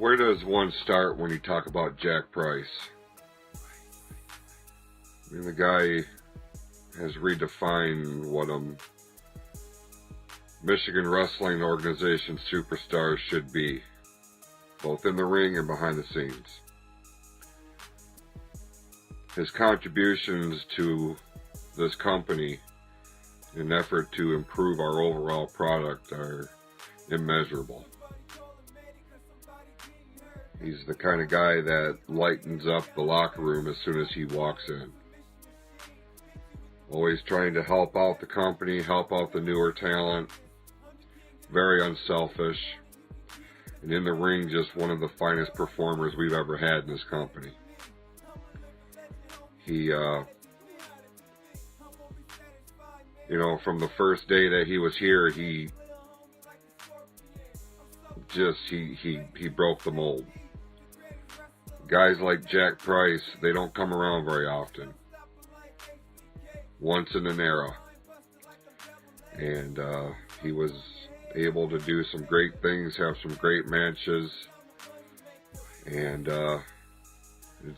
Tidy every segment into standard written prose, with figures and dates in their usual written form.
Where does one start when you talk about Jack Price? I mean, the guy has redefined what a Michigan Wrestling Organization superstar should be, both in the ring and behind the scenes. His contributions to this company in an effort to improve our overall product are immeasurable. He's the kind of guy that lightens up the locker room as soon as he walks in. Always trying to help out the company, help out the newer talent. Very unselfish. And in the ring, just one of the finest performers we've ever had in this company. He, from the first day that he was here, he broke the mold. Guys like Jack Price, they don't come around very often. Once in an era. And he was able to do some great things, have some great matches. And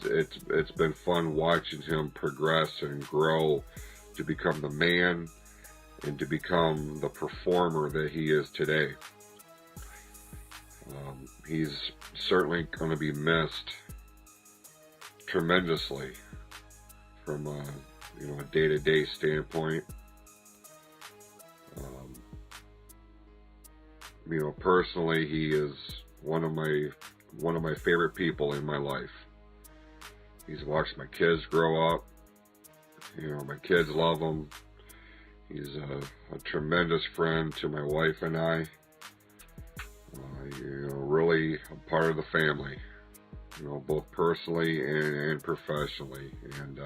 it's been fun watching him progress and grow to become the man and to become the performer that he is today. He's certainly going to be missed tremendously from a day-to-day standpoint. Personally, he is one of my favorite people in my life. He's watched my kids grow up. My kids love him. He's a tremendous friend to my wife and I. Really a part of the family. Both personally and professionally. And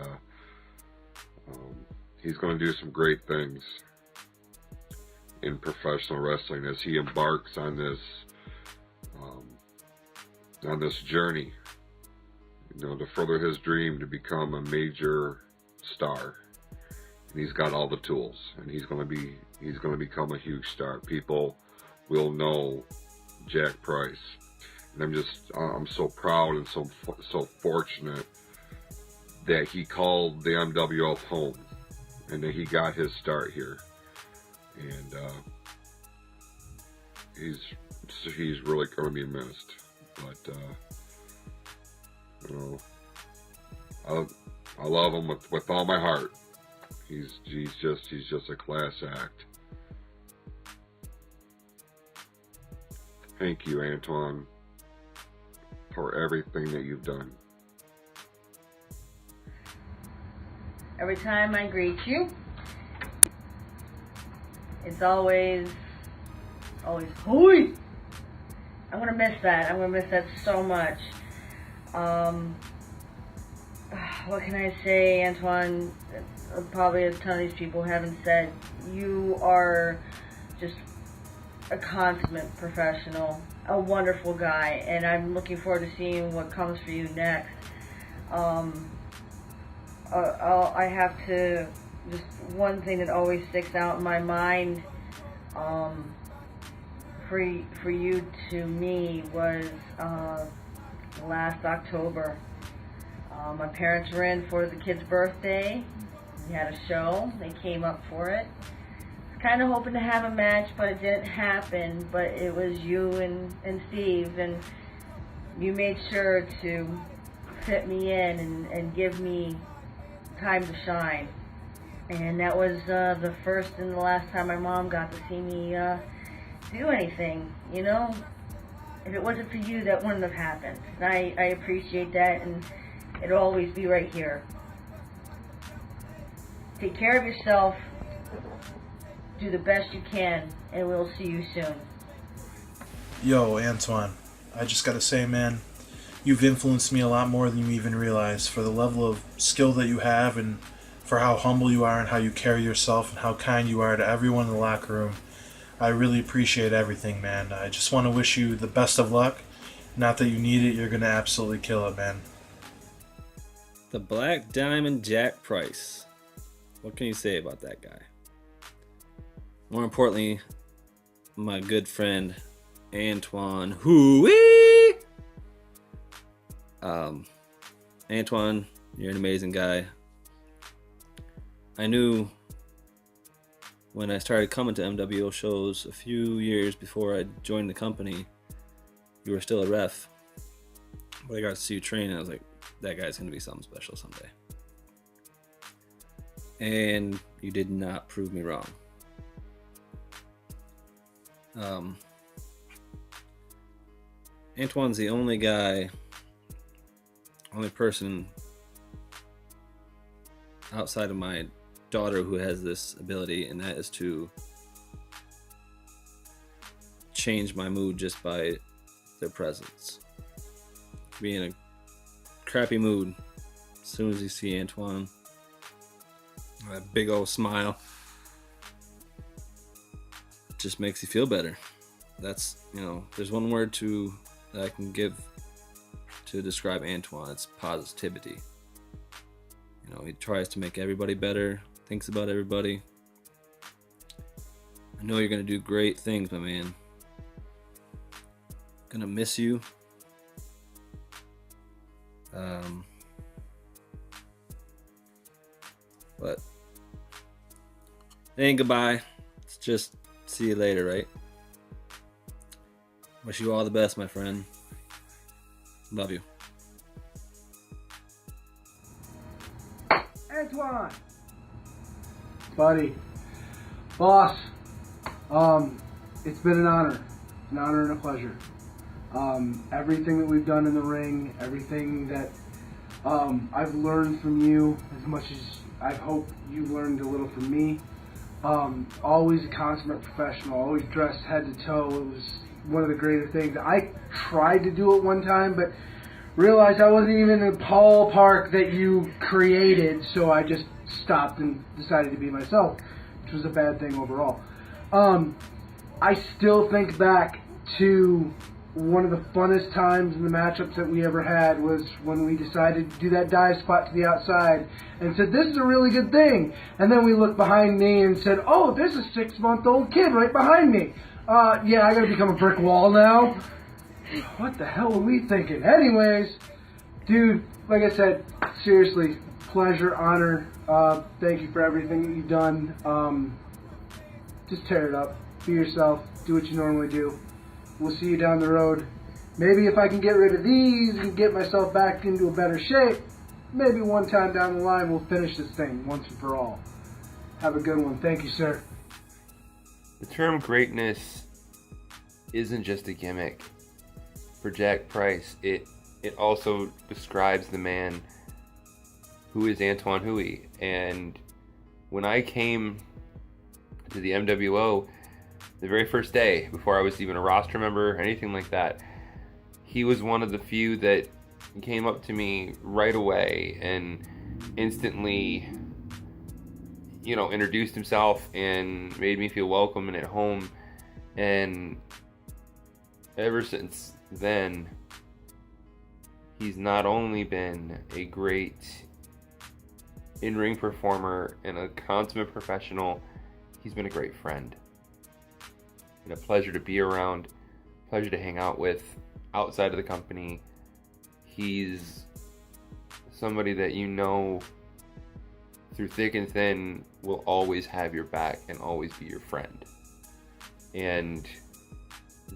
he's going to do some great things in professional wrestling as he embarks on this journey, to further his dream to become a major star. And he's got all the tools, and he's going to become a huge star. People will know Jack Price, and I'm so proud and so fortunate that he called the MWF home, and that he got his start here. And he's really going to be missed. But I love him with all my heart. He's just a class act. Thank you, Antoine, for everything that you've done. Every time I greet you, it's always, hoi! I'm gonna miss that. I'm gonna miss that so much. What can I say, Antoine? Probably a ton of these people haven't said. You are just a consummate professional, a wonderful guy, and I'm looking forward to seeing what comes for you next. I have to, just one thing that always sticks out in my mind for you to me was last October. My parents were in for the kid's birthday. We had a show. They came up for it. I was kind of hoping to have a match, but it didn't happen. But it was you and Steve, and you made sure to fit me in and give me time to shine. And that was the first and the last time my mom got to see me do anything. If it wasn't for you, that wouldn't have happened. And I appreciate that, and it'll always be right here. Take care of yourself. Do the best you can, and we'll see you soon. Yo, Antoine, I just gotta say, man, you've influenced me a lot more than you even realize for the level of skill that you have and for how humble you are and how you carry yourself and how kind you are to everyone in the locker room. I really appreciate everything, man. I just want to wish you the best of luck. Not that you need it, you're going to absolutely kill it, man. The Black Diamond Jack Price. What can you say about that guy? More importantly, my good friend Antoine Hooey Antoine, you're an amazing guy. I knew when I started coming to MWO shows a few years before I joined the company, you were still a ref. But I got to see you train, and I was like, that guy's going to be something special someday. And you did not prove me wrong. Antoine's the only person outside of my daughter who has this ability, and that is to change my mood just by their presence. Be in a crappy mood as soon as you see Antoine, that big old smile just makes you feel better. That's, there's one word that I can give to describe Antoine. It's positivity. He tries to make everybody better, thinks about everybody. I know you're gonna do great things, my man. Gonna miss you. But it ain't goodbye. It's just see you later, right? Wish you all the best, my friend. Love you. Antoine! Buddy. Boss. It's been an honor and a pleasure. Everything that we've done in the ring, everything that I've learned from you, as much as I hope you learned a little from me. Always a consummate professional, always dressed head to toe. It was one of the greater things. I tried to do it one time, but realized I wasn't even in the ballpark that you created, so I just stopped and decided to be myself, which was a bad thing overall. I still think back to one of the funnest times in the matchups that we ever had was when we decided to do that dive spot to the outside and said, this is a really good thing. And then we looked behind me and said, oh, there's a 6-month-old kid right behind me. Yeah, I gotta become a brick wall now. What the hell were we thinking? Anyways, dude, like I said, seriously, pleasure, honor. Thank you for everything that you've done. Just tear it up. Be yourself. Do what you normally do. We'll see you down the road. Maybe if I can get rid of these and get myself back into a better shape, maybe one time down the line we'll finish this thing once and for all. Have a good one. Thank you, sir. The term greatness isn't just a gimmick. For Jack Price, it also describes the man who is Antoine Huey. And when I came to the MWO, the very first day, before I was even a roster member or anything like that, he was one of the few that came up to me right away and instantly, introduced himself and made me feel welcome and at home. And ever since then, he's not only been a great in-ring performer and a consummate professional, he's been a great friend. And a pleasure to be around, pleasure to hang out with outside of the company. He's somebody that through thick and thin will always have your back and always be your friend. And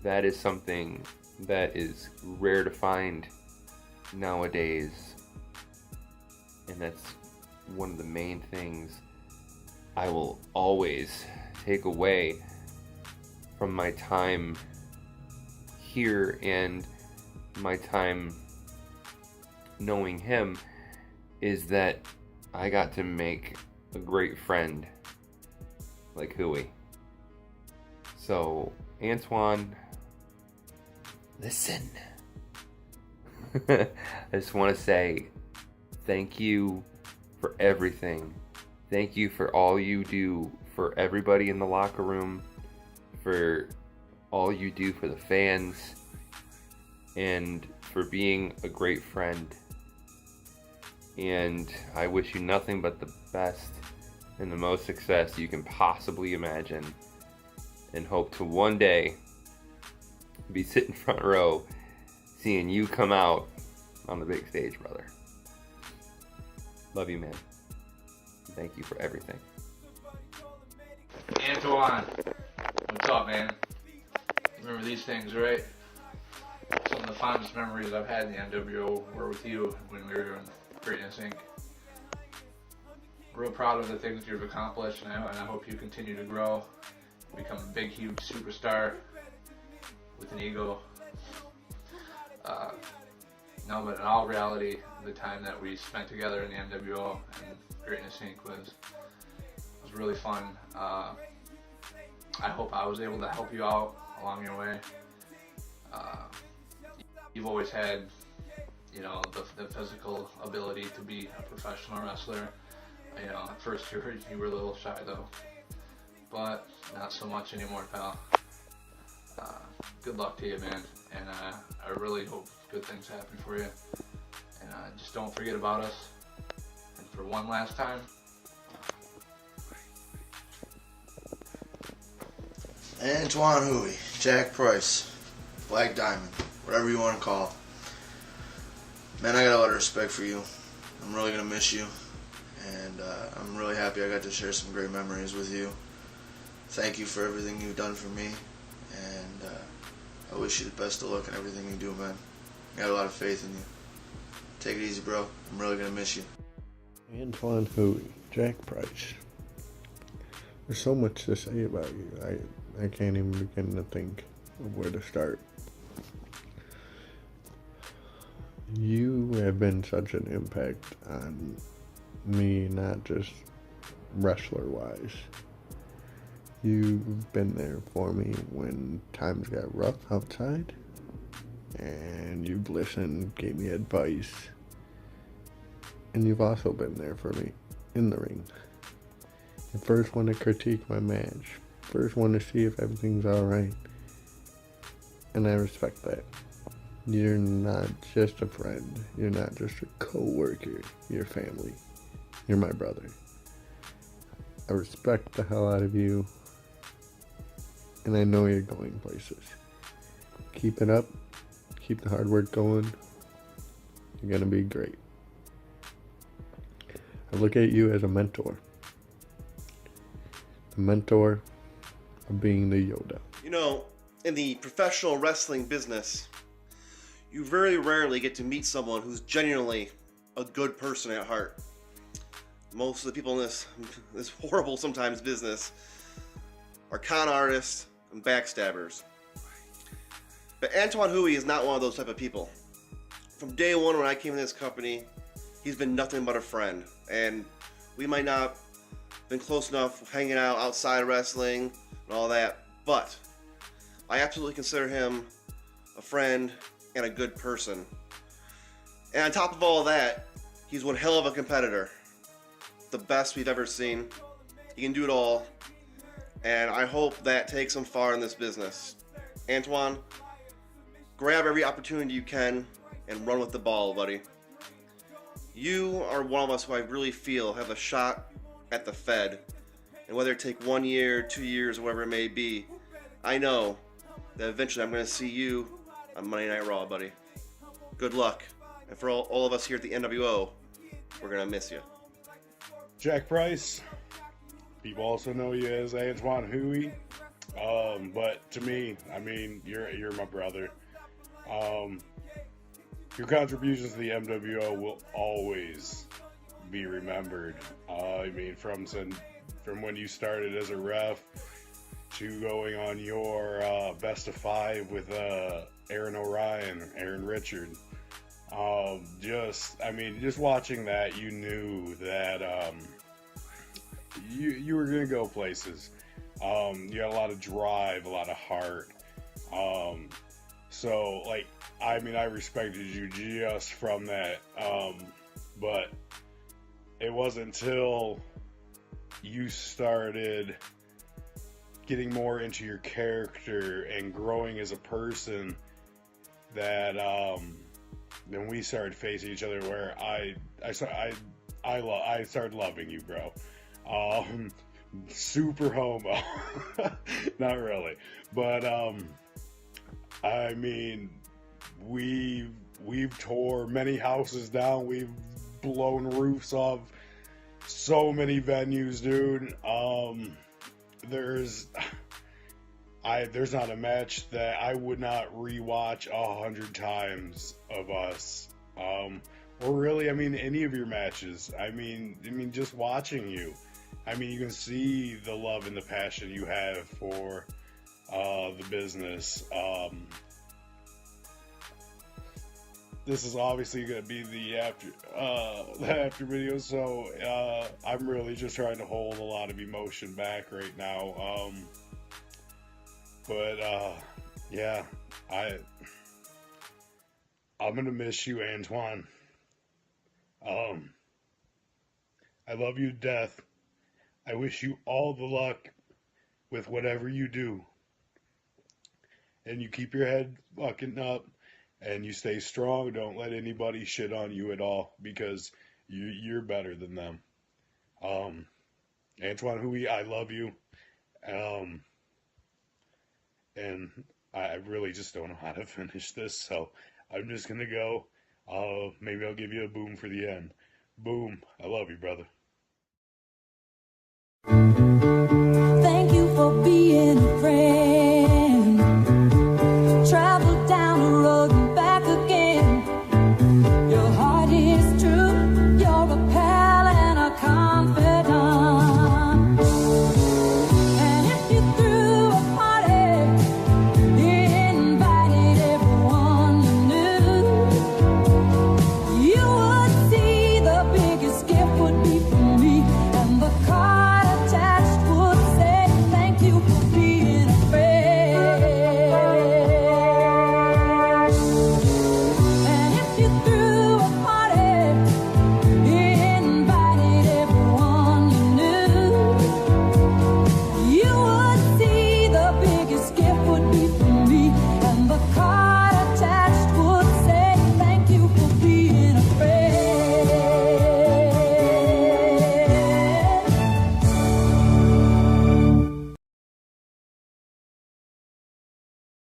that is something that is rare to find nowadays. And that's one of the main things I will always take away from my time here and my time knowing him, is that I got to make a great friend like Huey. So, Antoine, listen. I just want to say thank you for everything. Thank you for all you do for everybody in the locker room, for all you do for the fans, and for being a great friend. And I wish you nothing but the best and the most success you can possibly imagine, and hope to one day be sitting front row seeing you come out on the big stage, brother. Love you, man. Thank you for everything. Antoine, what's up, man? You remember these things, right? Some of the fondest memories I've had in the NWO were with you when we were in Greatness Inc. Real proud of the things you've accomplished, and I hope you continue to grow, become a big, huge superstar with an ego. No, but in all reality, the time that we spent together in the NWO and Greatness Inc. was really fun. I hope I was able to help you out along your way. You've always had, you know, the physical ability to be a professional wrestler. You know, at first you were a little shy though, but not so much anymore, pal. Good luck to you, man, and I really hope good things happen for you. And just don't forget about us. And for one last time, Antoine Hui, Jack Price, Black Diamond, whatever you want to call it. Man, I got a lot of respect for you. I'm really going to miss you. And I'm really happy I got to share some great memories with you. Thank you for everything you've done for me. And I wish you the best of luck in everything you do, man. I got a lot of faith in you. Take it easy, bro. I'm really going to miss you. Antoine Hui, Jack Price. There's so much to say about you. I can't even begin to think of where to start. You have been such an impact on me, not just wrestler-wise. You've been there for me when times got rough outside, and you've listened, gave me advice, and you've also been there for me in the ring. You first want to critique my match, first want to see if everything's alright, and I respect that. You're not just a friend, you're not just a co-worker, you're family. You're my brother. I respect the hell out of you, and I know you're going places. Keep it up, keep the hard work going. You're gonna be great. I look at you as a mentor. The mentor of being the Yoda. You know, in the professional wrestling business, you very rarely get to meet someone who's genuinely a good person at heart. Most of the people in this horrible sometimes business are con artists and backstabbers. But Antoine Hui is not one of those type of people. From day one when I came to this company, he's been nothing but a friend. And we might not have been close enough hanging out outside of wrestling and all that, but I absolutely consider him a friend and a good person. And on top of all of that, he's one hell of a competitor. The best we've ever seen. He can do it all. And I hope that takes him far in this business. Antoine, grab every opportunity you can and run with the ball, buddy. You are one of us who I really feel have a shot at the Fed. And whether it take 1 year, 2 years, or whatever it may be, I know that eventually I'm going to see you on Monday Night Raw, buddy. Good luck. And for all of us here at the NWO, we're going to miss you. Jack Price. People also know you as Antoine Hui. But to me, I mean, you're my brother. Your contributions to the MWO will always be remembered. I mean, from when you started as a ref to going on your best of 5 with Aaron O'Ryan, Aaron Richard. Just watching that, you knew that you were gonna go places. You had a lot of drive, a lot of heart. I respected you just from that. But it wasn't until you started getting more into your character and growing as a person that then we started facing each other, where I started loving you, bro. Super homo. Not really, but we've tore many houses down. We've blown roofs off so many venues, dude. There's not a match that I would not rewatch 100 times of us. Or really, I mean, any of your matches. I mean, just watching you. I mean, you can see the love and the passion you have for the business. This is obviously going to be the after video, so I'm really just trying to hold a lot of emotion back right now. Yeah, I'm gonna miss you, Antoine. I love you to death. I wish you all the luck with whatever you do. And you keep your head fucking up and you stay strong. Don't let anybody shit on you at all, because you're better than them. Antoine Hui, I love you. And I really just don't know how to finish this, so I'm just gonna go. Maybe I'll give you a boom for the end. Boom. I love you, brother. Thank you for being a friend.